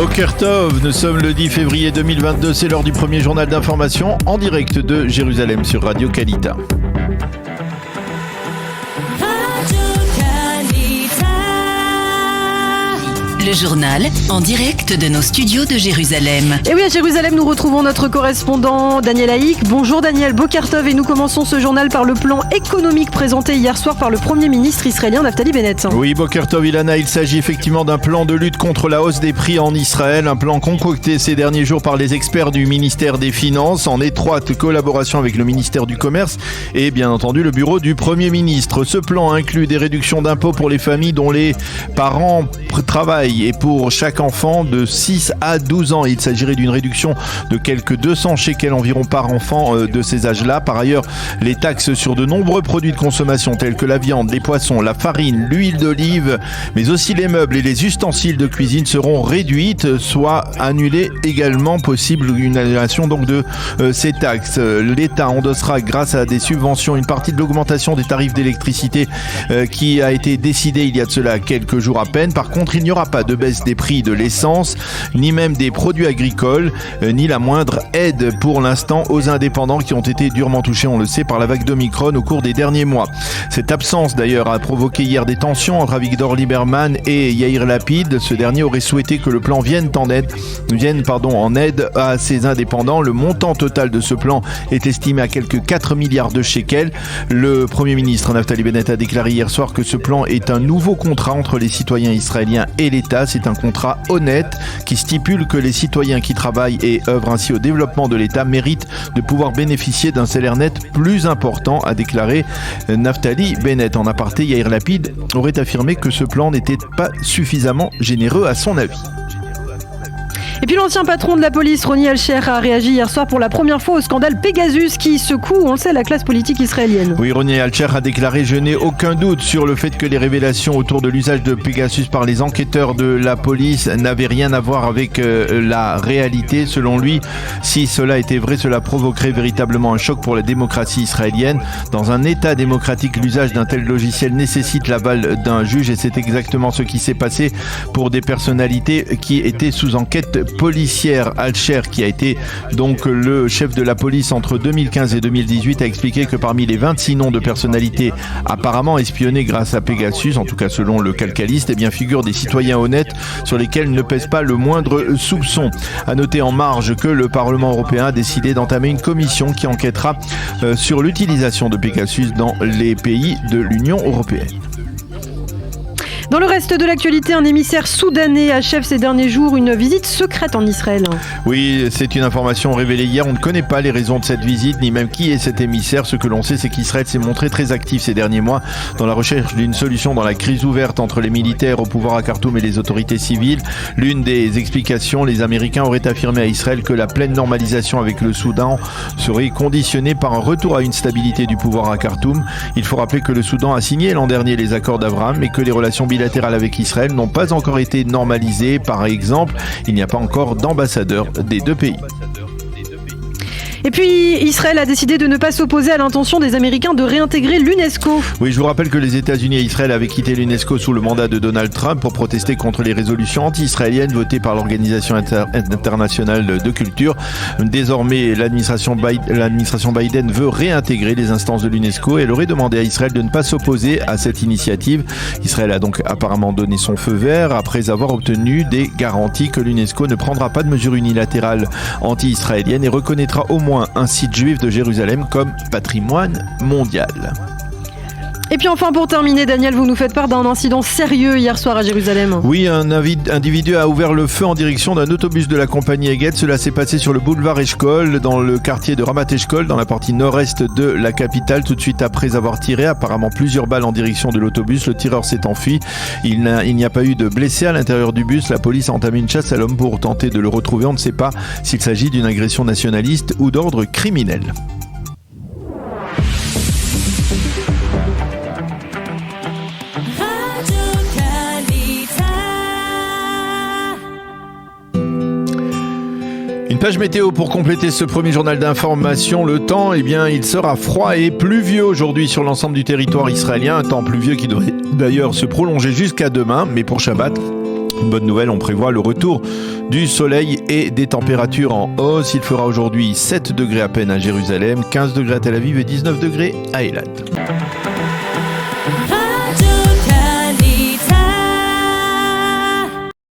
Boker Tov, nous sommes le 10 février 2022, c'est l'heure du premier journal d'information en direct de Jérusalem sur Radio Kalita. Le journal en direct de nos studios de Jérusalem. Et oui, à Jérusalem, nous retrouvons notre correspondant Daniel Haïk. Bonjour Daniel, Boker Tov, et nous commençons ce journal par le plan économique présenté hier soir par le Premier ministre israélien Naftali Bennett. Oui, Boker Tov, Ilana, il s'agit effectivement d'un plan de lutte contre la hausse des prix en Israël, un plan concocté ces derniers jours par les experts du ministère des Finances en étroite collaboration avec le ministère du Commerce et bien entendu le bureau du Premier ministre. Ce plan inclut des réductions d'impôts pour les familles dont les parents travaillent et pour chaque enfant de 6 à 12 ans. Il s'agirait d'une réduction de quelques 200 shekels environ par enfant de ces âges-là. Par ailleurs, les taxes sur de nombreux produits de consommation tels que la viande, les poissons, la farine, l'huile d'olive, mais aussi les meubles et les ustensiles de cuisine seront réduites, soit annulées également, possible une annulation donc de ces taxes. L'État endossera grâce à des subventions une partie de l'augmentation des tarifs d'électricité qui a été décidée il y a de cela quelques jours à peine. Par contre, il n'y aura pas de baisse des prix de l'essence, ni même des produits agricoles, ni la moindre aide pour l'instant aux indépendants qui ont été durement touchés, on le sait, par la vague d'Omicron au cours des derniers mois. Cette absence d'ailleurs a provoqué hier des tensions entre Avigdor Lieberman et Yair Lapid. Ce dernier aurait souhaité que le plan vienne en aide à ces indépendants. Le montant total de ce plan est estimé à quelques 4 milliards de shekels. Le Premier ministre Naftali Bennett a déclaré hier soir que ce plan est un nouveau contrat entre les citoyens israéliens et l'État. C'est un contrat honnête qui stipule que les citoyens qui travaillent et œuvrent ainsi au développement de l'État méritent de pouvoir bénéficier d'un salaire net plus important, a déclaré Naftali Bennett. En aparté, Yair Lapid aurait affirmé que ce plan n'était pas suffisamment généreux à son avis. Et puis l'ancien patron de la police, Ronnie Alcher, a réagi hier soir pour la première fois au scandale Pegasus qui secoue, on le sait, la classe politique israélienne. Oui, Ronnie Alcher a déclaré « Je n'ai aucun doute sur le fait que les révélations autour de l'usage de Pegasus par les enquêteurs de la police n'avaient rien à voir avec la réalité. Selon lui, si cela était vrai, cela provoquerait véritablement un choc pour la démocratie israélienne. Dans un État démocratique, l'usage d'un tel logiciel nécessite l'aval d'un juge et c'est exactement ce qui s'est passé pour des personnalités qui étaient sous enquête policière. Alcher, qui a été donc le chef de la police entre 2015 et 2018, a expliqué que parmi les 26 noms de personnalités apparemment espionnées grâce à Pegasus, en tout cas selon le calcaliste, figurent des citoyens honnêtes sur lesquels ne pèse pas le moindre soupçon. À noter en marge que le Parlement européen a décidé d'entamer une commission qui enquêtera sur l'utilisation de Pegasus dans les pays de l'Union européenne. Dans le reste de l'actualité, un émissaire soudanais achève ces derniers jours une visite secrète en Israël. Oui, c'est une information révélée hier. On ne connaît pas les raisons de cette visite, ni même qui est cet émissaire. Ce que l'on sait, c'est qu'Israël s'est montré très actif ces derniers mois dans la recherche d'une solution dans la crise ouverte entre les militaires au pouvoir à Khartoum et les autorités civiles. L'une des explications, les Américains auraient affirmé à Israël que la pleine normalisation avec le Soudan serait conditionnée par un retour à une stabilité du pouvoir à Khartoum. Il faut rappeler que le Soudan a signé l'an dernier les accords d'Abraham et que les relations bilatérales avec Israël n'ont pas encore été normalisées. Par exemple, il n'y a pas encore d'ambassadeur des deux pays. Et puis, Israël a décidé de ne pas s'opposer à l'intention des Américains de réintégrer l'UNESCO. Oui, je vous rappelle que les États-Unis et Israël avaient quitté l'UNESCO sous le mandat de Donald Trump pour protester contre les résolutions anti-israéliennes votées par l'Organisation internationale de culture. Désormais, l'administration Biden veut réintégrer les instances de l'UNESCO et elle aurait demandé à Israël de ne pas s'opposer à cette initiative. Israël a donc apparemment donné son feu vert après avoir obtenu des garanties que l'UNESCO ne prendra pas de mesures unilatérales anti-israéliennes et reconnaîtra au moins un site juif de Jérusalem comme patrimoine mondial. Et puis enfin, pour terminer, Daniel, vous nous faites part d'un incident sérieux hier soir à Jérusalem. Oui, un individu a ouvert le feu en direction d'un autobus de la compagnie Eget. Cela s'est passé sur le boulevard Eshkol, dans le quartier de Ramat Eshkol, dans la partie nord-est de la capitale. Tout de suite après avoir tiré apparemment plusieurs balles en direction de l'autobus, le tireur s'est enfui. Il n'y a pas eu de blessés à l'intérieur du bus. La police a entamé une chasse à l'homme pour tenter de le retrouver. On ne sait pas s'il s'agit d'une agression nationaliste ou d'ordre criminel. Une page météo pour compléter ce premier journal d'information. Le temps, il sera froid et pluvieux aujourd'hui sur l'ensemble du territoire israélien. Un temps pluvieux qui devrait d'ailleurs se prolonger jusqu'à demain, mais pour Shabbat, Bonne nouvelle, on prévoit le retour du soleil et des températures en hausse. Il fera aujourd'hui 7 degrés à peine à Jérusalem, 15 degrés à Tel Aviv et 19 degrés à Eilat.